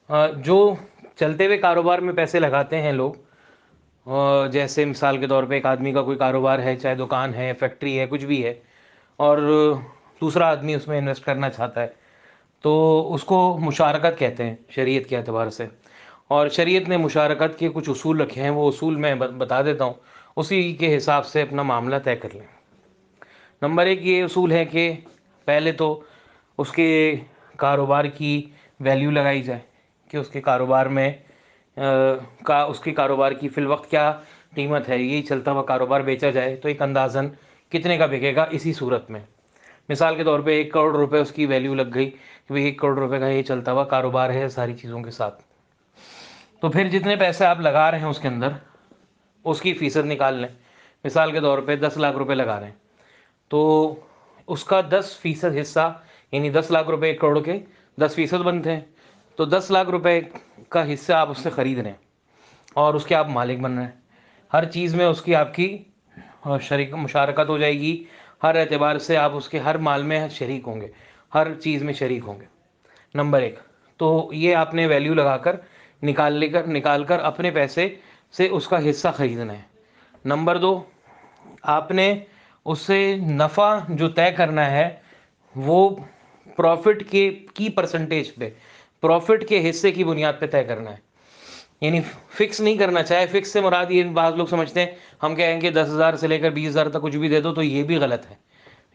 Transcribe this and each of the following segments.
جو چلتے ہوئے کاروبار میں پیسے لگاتے ہیں لوگ، جیسے مثال کے طور پہ ایک آدمی کا کوئی کاروبار ہے، چاہے دکان ہے، فیکٹری ہے، کچھ بھی ہے، اور دوسرا آدمی اس میں انویسٹ کرنا چاہتا ہے، تو اس کو مشارکت کہتے ہیں شریعت کے اعتبار سے. اور شریعت نے مشارکت کے کچھ اصول رکھے ہیں، وہ اصول میں بتا دیتا ہوں، اسی کے حساب سے اپنا معاملہ طے کر لیں. نمبر ایک یہ اصول ہے کہ پہلے تو اس کے کاروبار کی ویلیو لگائی جائے، کہ اس کے کاروبار میں اس کے کاروبار کی فی الوقت کیا قیمت ہے. یہی چلتا ہوا کاروبار بیچا جائے تو ایک اندازاً کتنے کا بکے گا. اسی صورت میں مثال کے طور پہ 1 کروڑ روپے اس کی ویلیو لگ گئی کہ 1 کروڑ روپے کا یہ چلتا ہوا کاروبار ہے ساری چیزوں کے ساتھ. تو پھر جتنے پیسے آپ لگا رہے ہیں اس کے اندر، اس کی فیصد نکال لیں. مثال کے طور پہ 10 لاکھ روپے لگا رہے ہیں، تو اس کا 10% حصہ، یعنی 10 لاکھ روپے 1 کروڑ کے 10% بنتے ہیں. تو 10 لاکھ روپے کا حصہ آپ اس سے خرید رہے ہیں اور اس کے آپ مالک بن رہے ہیں. ہر چیز میں اس کی آپ کی شریک مشارکت ہو جائے گی. ہر اعتبار سے آپ اس کے ہر مال میں شریک ہوں گے، ہر چیز میں شریک ہوں گے. نمبر ایک تو یہ آپ نے ویلیو لگا کر نکال کر اپنے پیسے سے اس کا حصہ خریدنا ہے. نمبر دو، آپ نے اس سے نفع جو طے کرنا ہے وہ پروفٹ کی پرسنٹیج پہ، پروفٹ کے حصے کی بنیاد پہ طے کرنا ہے. یعنی فکس نہیں کرنا. چاہے فکس سے مراد یہ بعض لوگ سمجھتے ہیں ہم کہیں گے 10,000 سے لے کر 20,000 تک کچھ بھی دے دو، تو یہ بھی غلط ہے.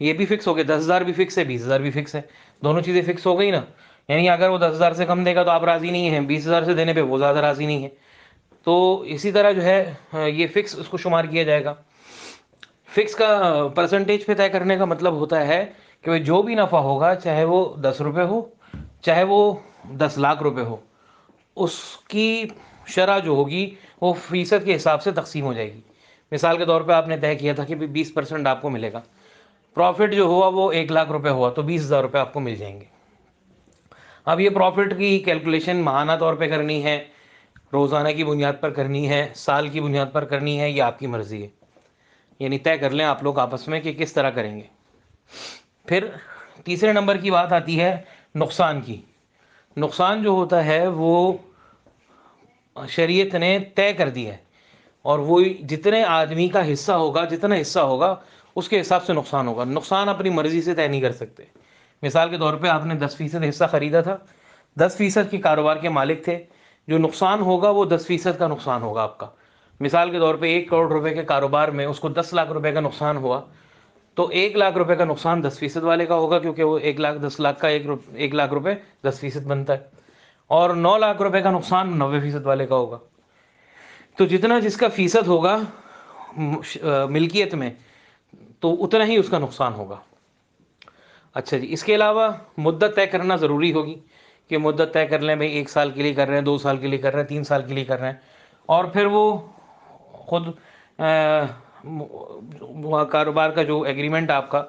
یہ بھی فکس ہو گیا، 10,000 بھی فکس ہے، 20,000 بھی فکس ہے، دونوں چیزیں فکس ہو گئی نا. یعنی اگر وہ 10,000 سے کم دے گا تو آپ راضی نہیں ہیں، 20,000 سے دینے پہ وہ زیادہ راضی نہیں ہے. تو اسی طرح جو ہے یہ فکس اس کو شمار کیا جائے گا. فکس کا پرسنٹیج پہ طے کرنے کا مطلب ہوتا ہے کہ جو بھی نفع ہوگا، چاہے وہ 10 روپے ہو، چاہے وہ 10 لاکھ روپے ہو، اس کی شرح جو ہوگی وہ فیصد کے حساب سے تقسیم ہو جائے گی. مثال کے طور پہ آپ نے طے کیا تھا کہ 20% آپ کو ملے گا. پروفٹ جو ہوا وہ 1 لاکھ روپے ہوا تو 20,000 روپے آپ کو مل جائیں گے. اب یہ پروفٹ کی کیلکولیشن ماہانہ طور پہ کرنی ہے، روزانہ کی بنیاد پر کرنی ہے، سال کی بنیاد پر کرنی ہے، یہ آپ کی مرضی ہے. یعنی طے کر لیں آپ لوگ آپس میں کہ کس طرح کریں گے. پھر تیسرے نمبر کی بات آتی ہے نقصان کی. نقصان جو ہوتا ہے وہ شریعت نے طے کر دی ہے، اور وہ جتنے آدمی کا حصہ ہوگا، جتنا حصہ ہوگا اس کے حساب سے نقصان ہوگا. نقصان اپنی مرضی سے طے نہیں کر سکتے. مثال کے طور پہ آپ نے 10% حصہ خریدا تھا، 10% کے کاروبار کے مالک تھے، جو نقصان ہوگا وہ 10% کا نقصان ہوگا آپ کا. مثال کے طور پہ 1 کروڑ روپے کے کاروبار میں اس کو 10 لاکھ روپے کا نقصان ہوا، تو 1 لاکھ روپے کا نقصان 10% والے کا ہوگا، کیونکہ وہ 1 لاکھ کا 1 لاکھ روپے 10% بنتا ہے. اور 9 لاکھ روپے کا نقصان 90% والے کا ہوگا. تو جتنا جس کا فیصد ہوگا ملکیت میں، تو اتنا ہی اس کا نقصان ہوگا. اچھا جی، اس کے علاوہ مدت طے کرنا ضروری ہوگی، کہ مدت طے کر لیں بھائی 1 سال کے لیے کر رہے ہیں، 2 سال کے لیے کر رہے ہیں، 3 سال کے لیے کر رہے ہیں. اور پھر وہ خود کاروبار کا جو ایگریمنٹ آپ کا،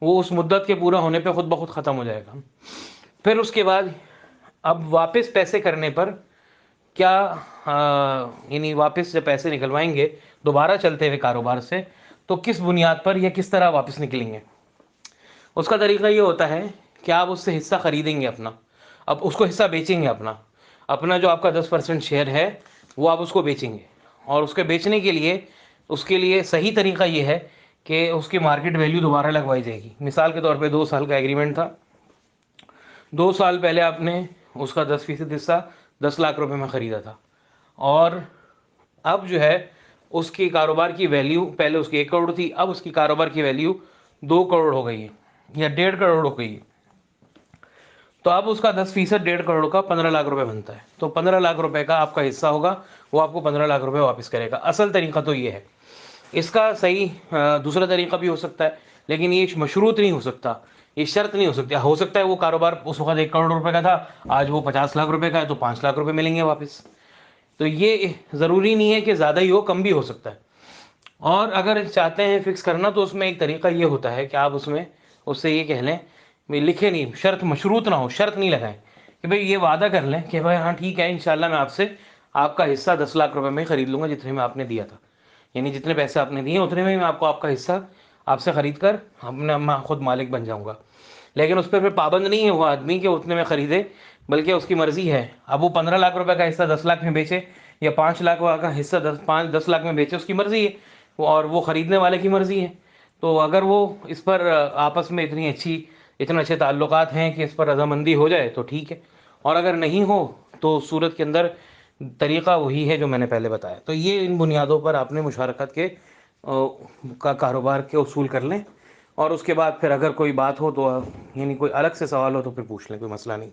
وہ اس مدت کے پورا ہونے پہ خود بخود ختم ہو جائے گا. پھر اس کے بعد اب واپس پیسے کرنے پر کیا، یعنی واپس جب پیسے نکلوائیں گے دوبارہ چلتے ہوئے کاروبار سے، تو کس بنیاد پر یا کس طرح واپس نکلیں گے. اس کا طریقہ یہ ہوتا ہے کہ آپ اس سے حصہ خریدیں گے اپنا، اب اس کو حصہ بیچیں گے اپنا جو آپ کا 10% شیئر ہے وہ آپ اس کو بیچیں گے. اور اس کے بیچنے کے لیے، اس کے لیے صحیح طریقہ یہ ہے کہ اس کی مارکیٹ ویلیو دوبارہ لگوائی جائے گی. مثال کے طور پہ 2 سال کا ایگریمنٹ تھا، 2 سال پہلے آپ نے اس کا 10% حصہ 10 لاکھ روپے میں خریدا تھا، اور اب جو ہے اس کی کاروبار کی ویلیو، پہلے اس کی 1 کروڑ تھی، اب اس کی کاروبار کی ویلیو 2 کروڑ ہو گئی ہے یا 1.5 کروڑ ہو گئی ہے. تو اب اس کا 10% 1.5 کروڑ کا 15 لاکھ روپے بنتا ہے. تو 15 لاکھ روپے کا آپ کا حصہ ہوگا، وہ آپ کو 15 لاکھ روپے واپس کرے گا. اصل طریقہ تو یہ ہے. اس کا صحیح دوسرا طریقہ بھی ہو سکتا ہے، لیکن یہ مشروط نہیں ہو سکتا، یہ شرط نہیں ہو سکتی. ہو سکتا ہے وہ کاروبار اس وقت 1 کروڑ روپے کا تھا، آج وہ 50 لاکھ روپے کا ہے، تو 5 لاکھ روپے ملیں گے واپس. تو یہ ضروری نہیں ہے کہ زیادہ ہی ہو، کم بھی ہو سکتا ہے. اور اگر چاہتے ہیں فکس کرنا تو اس میں ایک طریقہ یہ ہوتا ہے کہ آپ اس سے یہ کہہ لیں، لکھے نہیں، شرط مشروط نہ ہو، شرط نہیں لگائیں کہ بھئی یہ وعدہ کر لیں کہ بھائی ہاں ٹھیک ہے انشاءاللہ میں آپ سے آپ کا حصہ 10 لاکھ روپے میں خرید لوں گا جتنے میں آپ نے دیا تھا. یعنی جتنے پیسے آپ نے دیے اتنے میں آپ کو آپ کا حصہ آپ سے خرید کر میں خود مالک بن جاؤں گا. لیکن اس پہ پھر پابند نہیں ہے وہ آدمی کہ اتنے میں خریدے، بلکہ اس کی مرضی ہے. اب وہ 15 لاکھ روپے کا حصہ 10 لاکھ میں بیچے یا 5 لاکھ کا حصہ 10 لاکھ میں بیچے، اس کی مرضی ہے، اور وہ خریدنے والے کی مرضی ہے. تو اگر وہ اس پر آپس میں اتنے اچھے تعلقات ہیں کہ اس پر رضامندی ہو جائے تو ٹھیک ہے، اور اگر نہیں ہو تو اس صورت کے اندر طریقہ وہی ہے جو میں نے پہلے بتایا. تو یہ ان بنیادوں پر آپ نے مشارکت کے کاروبار کے اصول کر لیں، اور اس کے بعد پھر اگر کوئی بات ہو تو یعنی کوئی الگ سے سوال ہو تو پھر پوچھ لیں، کوئی مسئلہ نہیں.